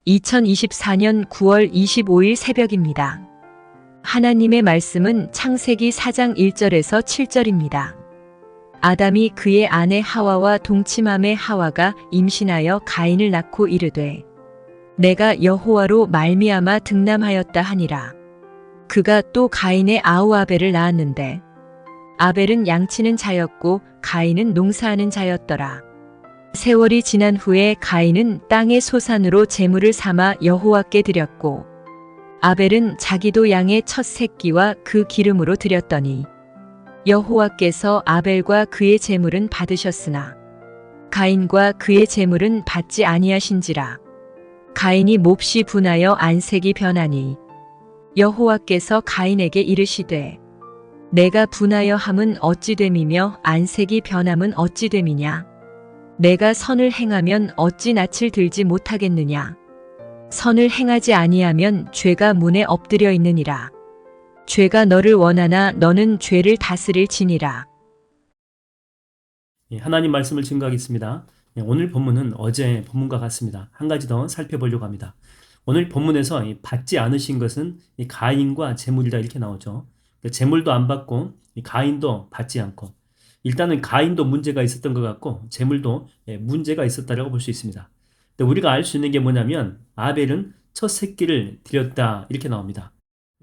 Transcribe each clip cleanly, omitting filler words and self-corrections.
2024년 9월 25일 새벽입니다. 하나님의 말씀은 창세기 4장 1절에서 7절입니다. 아담이 그의 아내 하와와 동침함에 하와가 임신하여 가인을 낳고 이르되 내가 여호와로 말미암아 등남하였다 하니라. 그가 또 가인의 아우 아벨을 낳았는데 아벨은 양치는 자였고 가인은 농사하는 자였더라. 세월이 지난 후에 가인은 땅의 소산으로 제물을 삼아 여호와께 드렸고 아벨은 자기도 양의 첫 새끼와 그 기름으로 드렸더니 여호와께서 아벨과 그의 제물은 받으셨으나 가인과 그의 제물은 받지 아니하신지라. 가인이 몹시 분하여 안색이 변하니 여호와께서 가인에게 이르시되 내가 분하여 함은 어찌 됨이며 안색이 변함은 어찌 됨이냐. 내가 선을 행하면 어찌 낯을 들지 못하겠느냐. 선을 행하지 아니하면 죄가 문에 엎드려 있느니라. 죄가 너를 원하나 너는 죄를 다스릴지니라. 하나님 말씀을 증거하겠습니다. 오늘 본문은 어제 본문과 같습니다. 한 가지 더 살펴보려고 합니다. 오늘 본문에서 받지 않으신 것은 가인과 제물이다 이렇게 나오죠. 제물도 안 받고 가인도 받지 않고, 일단은 가인도 문제가 있었던 것 같고 제물도 문제가 있었다라고 볼 수 있습니다. 근데 우리가 알 수 있는 게 뭐냐면 아벨은 첫 새끼를 드렸다 이렇게 나옵니다.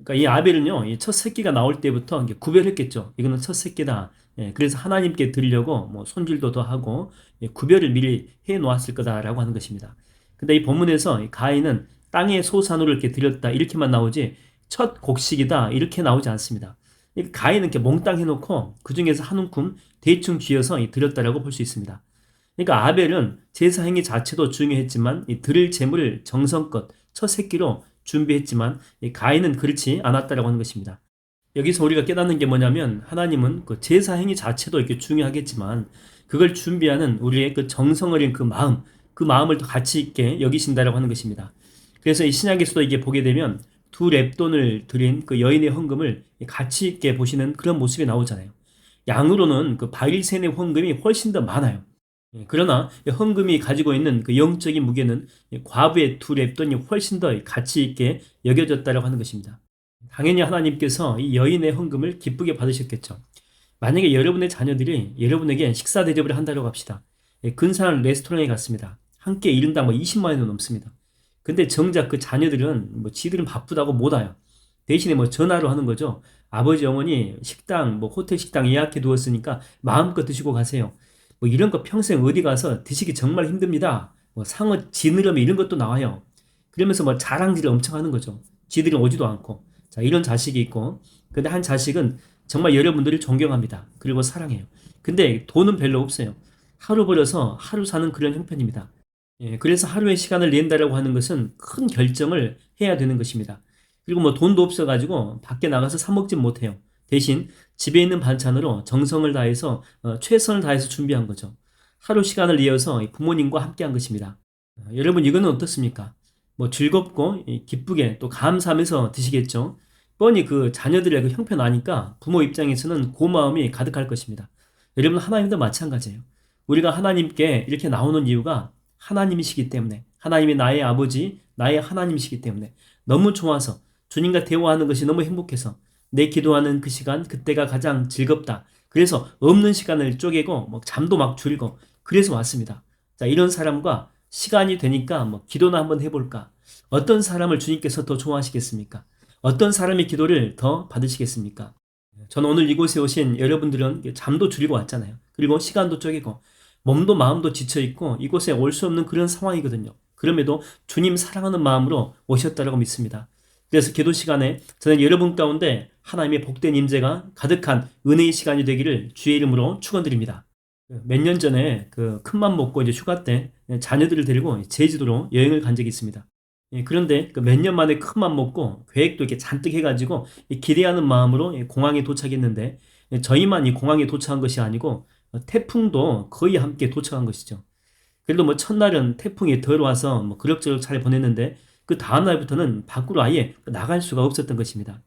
그러니까 이 아벨은요, 이 첫 새끼가 나올 때부터 구별했겠죠. 이거는 첫 새끼다. 그래서 하나님께 드리려고 뭐 손질도 더 하고 구별을 미리 해 놓았을 거다라고 하는 것입니다. 근데 이 본문에서 이 가인은 땅의 소산으로 이렇게 드렸다 이렇게만 나오지 첫 곡식이다 이렇게 나오지 않습니다. 가인은 이렇게 몽땅 해놓고 그 중에서 한 움큼 대충 쥐어서 드렸다라고 볼 수 있습니다. 그러니까 아벨은 제사 행위 자체도 중요했지만 이 드릴 제물을 정성껏 첫 새끼로 준비했지만 이 가인은 그렇지 않았다라고 하는 것입니다. 여기서 우리가 깨닫는 게 뭐냐면 하나님은 그 제사 행위 자체도 이렇게 중요하겠지만 그걸 준비하는 우리의 그 정성 어린 그 마음을 더 가치 있게 여기신다라고 하는 것입니다. 그래서 이 신약에서도 이게 보게 되면 두 렙돈을 드린 그 여인의 헌금을 가치 있게 보시는 그런 모습이 나오잖아요. 양으로는 그 바일센의 헌금이 훨씬 더 많아요. 그러나 헌금이 가지고 있는 그 영적인 무게는 과부의 두 렙돈이 훨씬 더 가치 있게 여겨졌다라고 하는 것입니다. 당연히 하나님께서 이 여인의 헌금을 기쁘게 받으셨겠죠. 만약에 여러분의 자녀들이 여러분에게 식사 대접을 한다고 합시다. 근사한 레스토랑에 갔습니다. 한 끼에 1인당 20만 원은 넘습니다. 근데 정작 그 자녀들은 지들은 바쁘다고 못 와요. 대신에 전화로 하는 거죠. 아버지 어머니 식당 호텔 식당 예약해 두었으니까 마음껏 드시고 가세요. 이런 거 평생 어디 가서 드시기 정말 힘듭니다. 상어 지느러미 이런 것도 나와요. 그러면서 자랑질을 엄청 하는 거죠. 지들은 오지도 않고. 자, 이런 자식이 있고, 근데 한 자식은 정말 여러분들을 존경합니다. 그리고 사랑해요. 근데 돈은 별로 없어요. 하루 벌어서 하루 사는 그런 형편입니다. 그래서 하루의 시간을 낸다라고 하는 것은 큰 결정을 해야 되는 것입니다. 그리고 돈도 없어가지고 밖에 나가서 사 먹진 못해요. 대신 집에 있는 반찬으로 정성을 다해서 최선을 다해서 준비한 거죠. 하루 시간을 내어서 부모님과 함께 한 것입니다. 여러분 이거는 어떻습니까? 즐겁고 기쁘게 또 감사하면서 드시겠죠. 뻔히 그 자녀들의 그 형편 아니까 부모 입장에서는 고마움이 가득할 것입니다. 여러분 하나님도 마찬가지예요. 우리가 하나님께 이렇게 나오는 이유가 하나님이시기 때문에, 하나님이 나의 아버지, 나의 하나님이시기 때문에 너무 좋아서 주님과 대화하는 것이 너무 행복해서 내 기도하는 그 시간, 그때가 가장 즐겁다. 그래서 없는 시간을 쪼개고 잠도 막 줄이고 그래서 왔습니다. 자, 이런 사람과 시간이 되니까 기도나 한번 해볼까? 어떤 사람을 주님께서 더 좋아하시겠습니까? 어떤 사람의 기도를 더 받으시겠습니까? 저는 오늘 이곳에 오신 여러분들은 잠도 줄이고 왔잖아요. 그리고 시간도 쪼개고 몸도 마음도 지쳐있고 이곳에 올 수 없는 그런 상황이거든요. 그럼에도 주님 사랑하는 마음으로 오셨다고 믿습니다. 그래서 기도 시간에 저는 여러분 가운데 하나님의 복된 임재가 가득한 은혜의 시간이 되기를 주의 이름으로 축원드립니다. 몇 년 전에 그 큰맘 먹고 이제 휴가 때 자녀들을 데리고 제주도로 여행을 간 적이 있습니다. 그런데 그 몇 년 만에 큰맘 먹고 계획도 이렇게 잔뜩 해가지고 기대하는 마음으로 공항에 도착했는데 저희만 이 공항에 도착한 것이 아니고 태풍도 거의 함께 도착한 것이죠. 그래도 첫날은 태풍이 덜 와서 그럭저럭 잘 보냈는데 그 다음날부터는 밖으로 아예 나갈 수가 없었던 것입니다.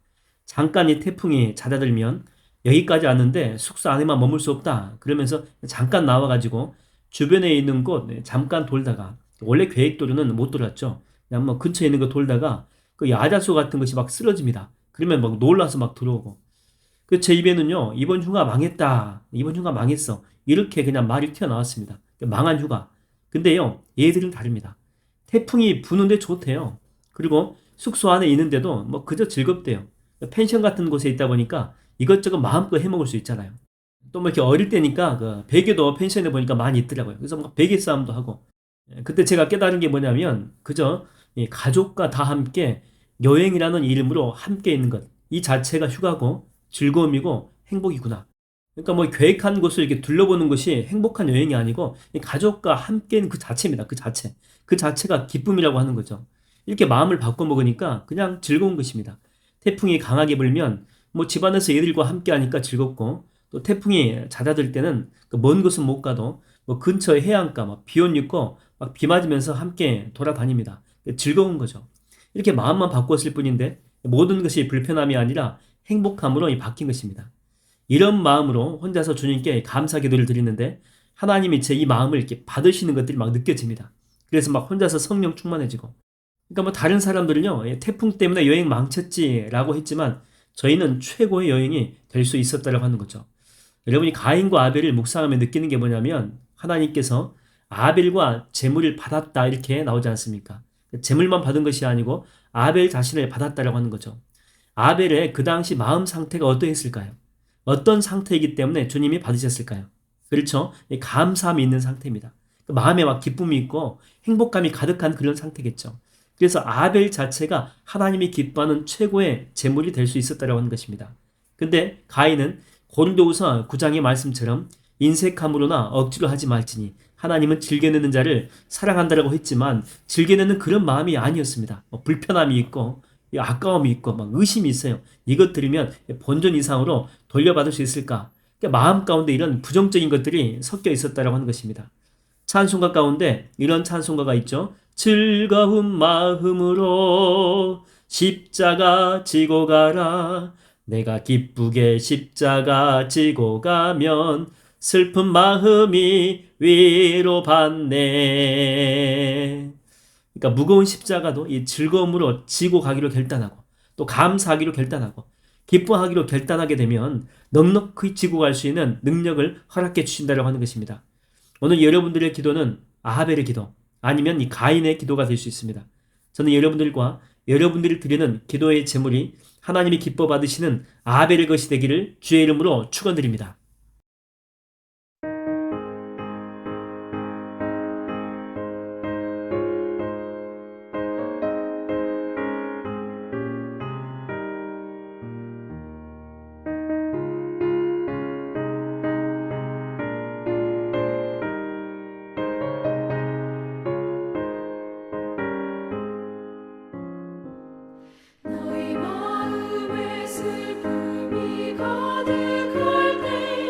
잠깐 이 태풍이 잦아들면 여기까지 왔는데 숙소 안에만 머물 수 없다. 그러면서 잠깐 나와가지고 주변에 있는 곳 잠깐 돌다가 원래 계획대로는 못 돌았죠. 그냥 뭐 근처에 있는 거 돌다가 그 야자수 같은 것이 막 쓰러집니다. 그러면 막 놀라서 막 들어오고. 그 제 입에는요, 이번 휴가 망했다. 이번 휴가 망했어. 이렇게 그냥 말이 튀어나왔습니다. 망한 휴가. 근데요, 얘들은 다릅니다. 태풍이 부는데 좋대요. 그리고 숙소 안에 있는데도 뭐 그저 즐겁대요. 펜션 같은 곳에 있다 보니까 이것저것 마음껏 해먹을 수 있잖아요. 또 뭐 이렇게 어릴 때니까 그 베개도 펜션에 보니까 많이 있더라고요. 그래서 막 베개 싸움도 하고. 그때 제가 깨달은 게 뭐냐면 그저 이 가족과 다 함께 여행이라는 이름으로 함께 있는 것. 이 자체가 휴가고 즐거움이고 행복이구나. 그러니까 뭐 계획한 곳을 이렇게 둘러보는 것이 행복한 여행이 아니고 이 가족과 함께는 그 자체입니다. 그 자체. 그 자체가 기쁨이라고 하는 거죠. 이렇게 마음을 바꿔 먹으니까 그냥 즐거운 것입니다. 태풍이 강하게 불면 뭐 집안에서 애들과 함께 하니까 즐겁고 또 태풍이 잦아들 때는 그 먼 곳은 못 가도 뭐 근처의 해안가 막 비옷 입고 막 비 맞으면서 함께 돌아다닙니다. 즐거운 거죠. 이렇게 마음만 바꿨을 뿐인데 모든 것이 불편함이 아니라 행복함으로 바뀐 것입니다. 이런 마음으로 혼자서 주님께 감사 기도를 드리는데 하나님이 제 이 마음을 이렇게 받으시는 것들이 막 느껴집니다. 그래서 막 혼자서 성령 충만해지고. 그러니까 뭐 다른 사람들은요, 태풍 때문에 여행 망쳤지라고 했지만 저희는 최고의 여행이 될 수 있었다라고 하는 거죠. 여러분이 가인과 아벨을 묵상하며 느끼는 게 뭐냐면 하나님께서 아벨과 제물을 받았다 이렇게 나오지 않습니까? 제물만 받은 것이 아니고 아벨 자신을 받았다라고 하는 거죠. 아벨의 그 당시 마음 상태가 어떠했을까요? 어떤 상태이기 때문에 주님이 받으셨을까요? 그렇죠? 감사함이 있는 상태입니다. 마음에 막 기쁨이 있고 행복감이 가득한 그런 상태겠죠. 그래서 아벨 자체가 하나님이 기뻐하는 최고의 제물이 될 수 있었다고 하는 것입니다. 근데 가인은 고린도후서 9장의 말씀처럼 인색함으로나 억지로 하지 말지니 하나님은 즐겨내는 자를 사랑한다라고 했지만 즐겨내는 그런 마음이 아니었습니다. 불편함이 있고 아까움이 있고 막 의심이 있어요. 이것 들으면 본전 이상으로 돌려받을 수 있을까? 그러니까 마음 가운데 이런 부정적인 것들이 섞여 있었다라고 하는 것입니다. 찬송가 가운데 이런 찬송가가 있죠. 즐거운 마음으로 십자가 지고 가라. 내가 기쁘게 십자가 지고 가면 슬픈 마음이 위로받네. 그러니까 무거운 십자가도 이 즐거움으로 지고 가기로 결단하고 또 감사하기로 결단하고 기뻐하기로 결단하게 되면 넉넉히 지고 갈 수 있는 능력을 허락해 주신다고 하는 것입니다. 오늘 여러분들의 기도는 아벨의 기도 아니면 이 가인의 기도가 될 수 있습니다. 저는 여러분들과 여러분들이 드리는 기도의 제물이 하나님이 기뻐 받으시는 아벨의 것이 되기를 주의 이름으로 축원드립니다. 너희 마음에 슬픔이 가득할 때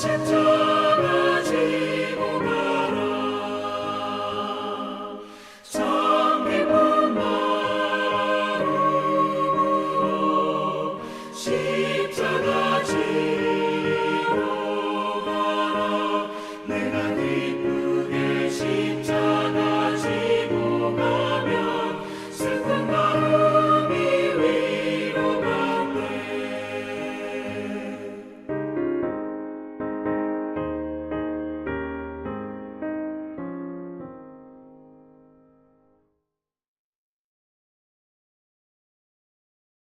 싶도록